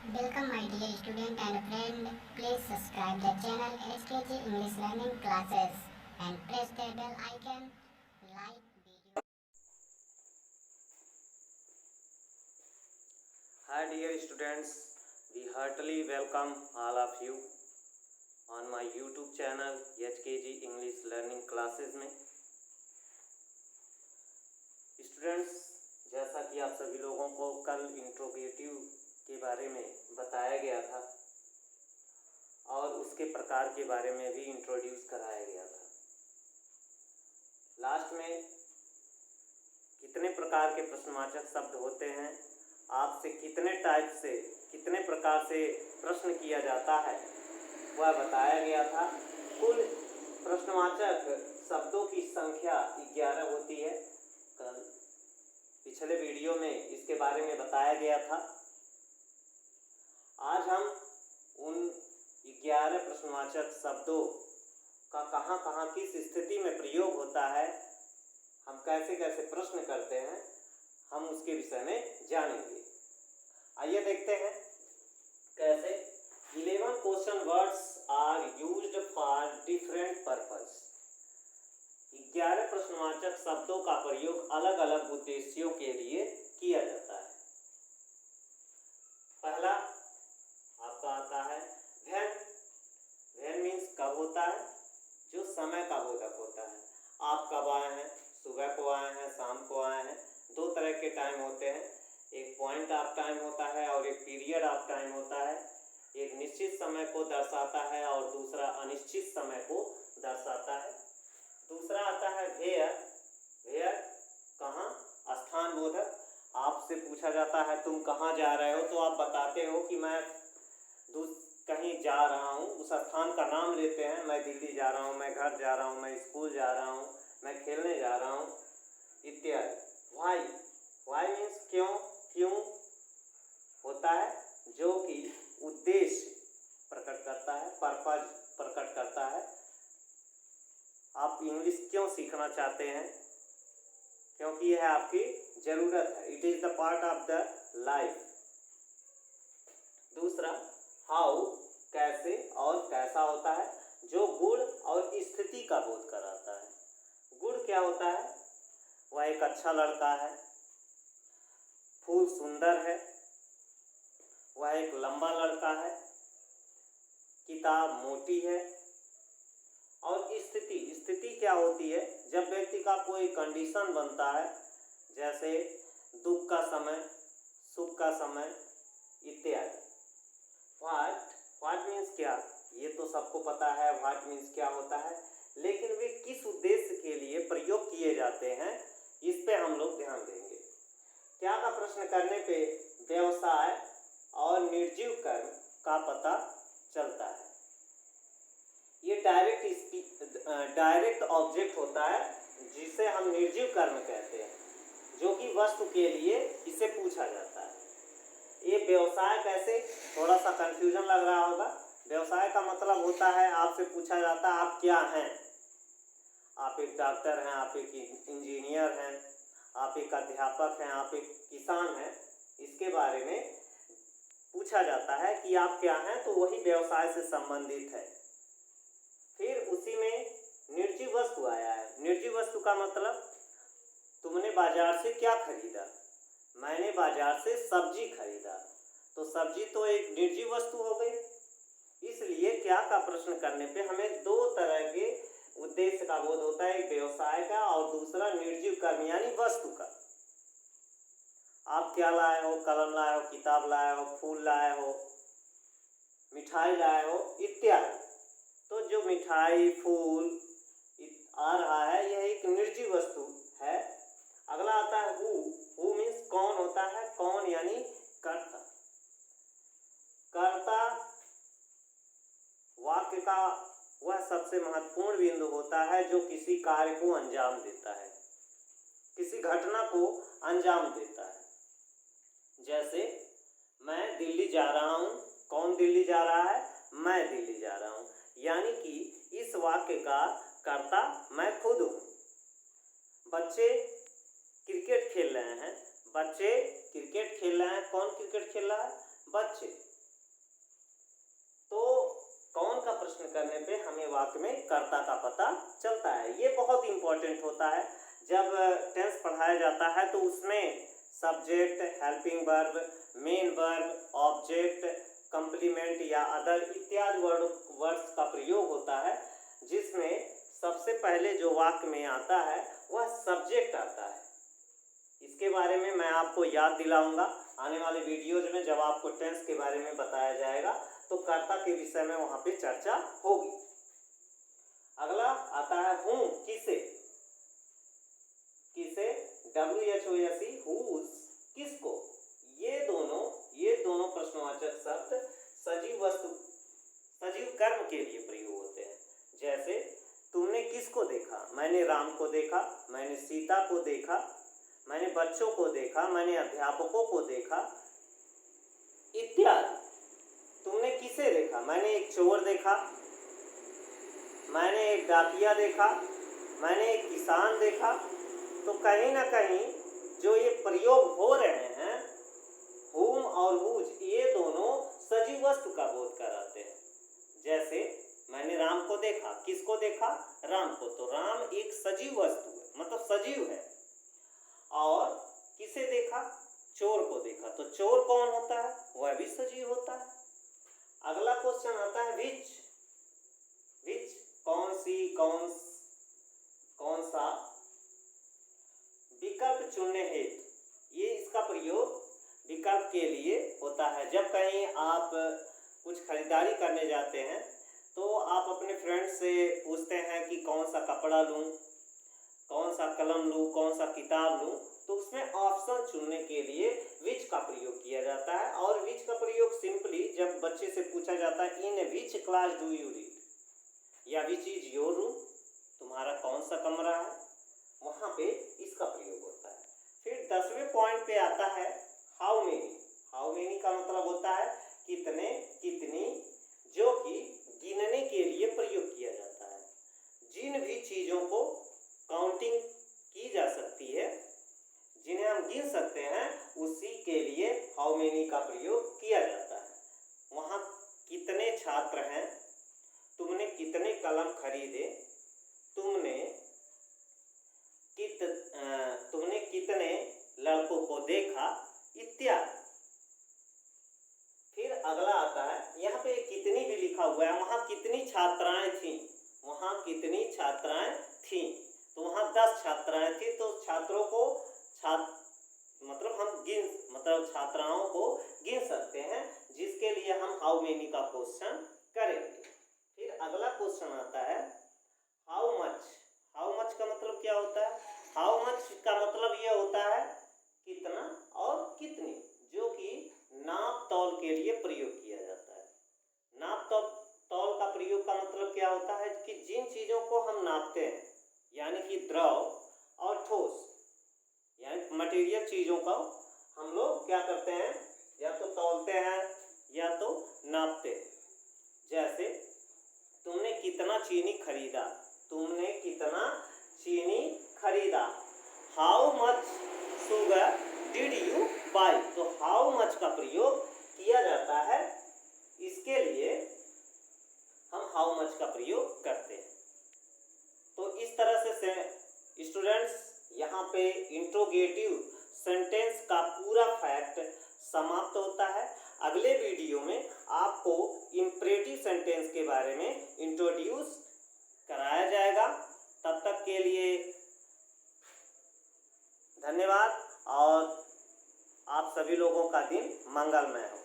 Welcome my dear student and friend. Please subscribe the channel HKG English Learning Classes and press the bell icon. Like video. Hi dear students, we heartily welcome all of you on my YouTube channel HKG English Learning Classes में। Students, जैसा कि आप सभी लोगों को कल interrogative के बारे में बताया गया था और उसके प्रकार के बारे में भी इंट्रोड्यूस कराया गया था। लास्ट में कितने प्रकार के प्रश्नवाचक शब्द होते हैं, आपसे कितने टाइप से कितने प्रकार से प्रश्न किया जाता है वह बताया गया था। कुल प्रश्नवाचक शब्दों की संख्या 11 होती है। कल पिछले वीडियो में इसके बारे में बताया गया था। आज हम उन 11 प्रश्नवाचक शब्दों का कहाँ कहाँ किस स्थिति में प्रयोग होता है, हम कैसे कैसे प्रश्न करते हैं, हम उसके विषय में जानेंगे। आइए देखते हैं कैसे। 11 question words are used for different purpose. 11 प्रश्नवाचक शब्दों का प्रयोग अलग अलग उद्देश्यों के लिए किया जाता है। पहला आपका आता है व्हेन। व्हेन मीन्स कब होता है, जो समय का बोधक होता है। आप कब आए हैं, सुबह को आए हैं, शाम को आए हैं। दो तरह के टाइम होते हैं, एक पॉइंट ऑफ टाइम होता है और एक पीरियड ऑफ टाइम होता है। एक निश्चित समय को दर्शाता है और दूसरा अनिश्चित समय को दर्शाता है। दूसरा आता है वेयर। वेयर कहाँ, स्थान बोधक। आपसे पूछा जाता है तुम कहाँ जा रहे हो, तो आप बताते हो कि मैं कहीं जा रहा हूँ, उस स्थान का नाम लेते हैं। मैं दिल्ली जा रहा हूँ, मैं घर जा रहा हूँ, मैं स्कूल जा रहा हूँ, मैं खेलने जा रहा हूँ इत्यादि। वाई। वाई मीन्स क्यों, क्यों होता है, जो कि उद्देश्य प्रकट करता है, पर्पज प्रकट करता है। आप इंग्लिश क्यों सीखना चाहते हैं, क्योंकि यह आपकी जरूरत है। It is the part of the life. दूसरा हाउ, कैसे और कैसा होता है, जो गुण और स्थिति का बोध कराता है। गुण क्या होता है, वह एक अच्छा लड़का है, फूल सुंदर है, वह एक लंबा लड़का है, किताब मोटी है। और स्थिति, स्थिति क्या होती है, जब व्यक्ति का कोई कंडीशन बनता है, जैसे दुख का समय, सुख का समय इत्यादि। व्हाट, व्हाट मीन्स क्या, ये तो सबको पता है व्हाट मीन्स क्या होता है, लेकिन वे किस उद्देश्य के लिए प्रयोग किए जाते हैं, इस पे हम लोग ध्यान देंगे। क्या का प्रश्न करने पे व्यवसाय और निर्जीव कर्म का पता चलता है। ये डायरेक्ट ऑब्जेक्ट होता है, जिसे हम निर्जीव कर्म कहते हैं, जो कि वस्तु के लिए इसे पूछा जाता है। ये व्यवसाय कैसे, थोड़ा सा कंफ्यूजन लग रहा होगा। व्यवसाय का मतलब होता है, आपसे पूछा जाता है आप क्या हैं। आप एक डॉक्टर हैं, आप एक इंजीनियर हैं, आप एक अध्यापक हैं, आप एक किसान हैं। इसके बारे में पूछा जाता है कि आप क्या हैं, तो वही व्यवसाय से संबंधित है। फिर उसी में निर्जीव वस्तु आया है। निर्जीव वस्तु का मतलब, तुमने बाजार से क्या खरीदा, मैंने बाजार से सब्जी खरीदा, तो सब्जी तो एक निर्जीव वस्तु हो गई। इसलिए क्या का प्रश्न करने पे हमें दो तरह के उद्देश्य का बोध होता है, एक व्यवसाय का और दूसरा निर्जीव कर्म यानी वस्तु का। आप क्या लाए हो, कलम लाए हो, किताब लाए हो, फूल लाए हो, मिठाई लाए हो इत्यादि। तो जो मिठाई फूल आ रहा है, यह एक निर्जीव वस्तु है। अगला आता है हु। हु मीन्स कौन होता है, कौन यानी कर्ता। कर्ता वाक्य का वह सबसे महत्वपूर्ण बिंदु होता है जो किसी कार्य को अंजाम देता है, किसी घटना को अंजाम देता है। जैसे मैं दिल्ली जा रहा हूँ, कौन दिल्ली जा रहा है, मैं दिल्ली जा रहा हूँ, यानी कि इस वाक्य का कर्ता मैं खुद हूँ। बच्चे क्रिकेट खेल रहे हैं, बच्चे क्रिकेट खेल रहे हैं, कौन क्रिकेट खेल रहा है, बच्चे। करने पे हमें वाक्य में कर्ता का पता चलता है। ये बहुत इंपॉर्टेंट होता है। जब टेंस पढ़ाया जाता है तो उसमें subject, helping verb, main verb, object, complement या अदर इत्यादि वर्ड्स का प्रयोग होता है, जिसमें सबसे पहले जो वाक्य में आता है वह सब्जेक्ट आता है। इसके बारे में मैं आपको याद दिलाऊंगा आने वाले वीडियोज में, जब आपको टेंस के बारे में बताया जाएगा तो कर्ता के विषय में वहां पे चर्चा होगी। अगला आता है हूं, किसे, किसे, WHOSE, whose, किसको। ये दोनों प्रश्नवाचक शब्द सजीव वस्तु, सजीव कर्म के लिए प्रयोग होते हैं। जैसे तुमने किसको देखा, मैंने राम को देखा, मैंने सीता को देखा, मैंने बच्चों को देखा, मैंने अध्यापकों को देखा इत्यादि। तुमने किसे देखा, मैंने एक चोर देखा, मैंने एक डाकिया देखा, मैंने एक किसान देखा। तो कहीं ना कहीं जो ये प्रयोग हो रहे हैं whom और whose, ये दोनों सजीव वस्तु का बोध कराते हैं। जैसे मैंने राम को देखा, किसको देखा, राम को, तो राम एक सजीव वस्तु है, मतलब सजीव है। और किसे देखा, चोर को देखा, तो चोर कौन होता है, वह भी सजीव होता है। अगला क्वेश्चन आता है विच, विच कौन सी, कौन सा। विकल्प चुनने हेतु, ये इसका प्रयोग विकल्प के लिए होता है। जब कहीं आप कुछ खरीदारी करने जाते हैं तो आप अपने फ्रेंड से पूछते हैं कि कौन सा कपड़ा लूं, कौन सा कलम लूं, कौन सा किताब लूं, तो उसमें ऑप्शन चुनने के लिए विच का प्रयोग किया जाता है। और विच का प्रयोग सिंपली जब बच्चे से पूछा जाता है in which class do you read, या विच इज योर रूम, तुम्हारा कौन सा कमरा है, वहां पे इसका प्रयोग होता है। फिर 10वें पॉइंट पे आता है हाउ मेनी। हाउ मेनी का मतलब होता है कितने, कितनी, जो कि गिनने के लिए प्रयोग किया जाता है। जिन भी चीजों को काउंटिंग की जा सकती है, जिन्हें हम गिन सकते हैं, उसी के लिए हाउ मेनी का प्रयोग किया जाता है। वहाँ कितने छात्र हैं, तुमने कितने कलम खरीदे, तुमने कितने लड़कों को देखा इत्यादि। फिर अगला आता है, यहाँ पे कितनी भी लिखा हुआ है, वहाँ कितनी छात्राएं थीं, वहाँ कितनी छात्राएं थीं, तो वहाँ 10 छात्राएं थी। तो छात्रों को मतलब छात्राओं को गिन सकते हैं, जिसके लिए हम हाउ मेनी का क्वेश्चन करेंगे। फिर अगला क्वेश्चन आता है हाउ मच। हाउ मच का मतलब क्या होता है, हाउ मच का मतलब ये होता है कितना और कितनी, जो कि नाप तौल के लिए प्रयोग किया जाता है। नाप तौल का प्रयोग का मतलब क्या होता है कि जिन चीजों को हम नापते हैं, यानी कि द्रव और ठोस, यानी मटेरियल चीजों का हम लोग क्या करते हैं, या तो तौलते हैं या तो नापते हैं। जैसे तुमने कितना चीनी खरीदा, तुमने कितना चीनी खरीदा, how much sugar did you buy. तो हाउ मच का प्रयोग किया जाता है, इसके लिए हम हाउ मच का प्रयोग करते हैं। तो इस तरह से स्टूडेंट्स यहाँ पे इंट्रोगेटिव सेंटेंस का पूरा फैक्ट समाप्त होता है। अगले वीडियो में आपको इंपरेटिव सेंटेंस के बारे में इंट्रोड्यूस कराया जाएगा। तब तक के लिए धन्यवाद और आप सभी लोगों का दिन मंगलमय हो।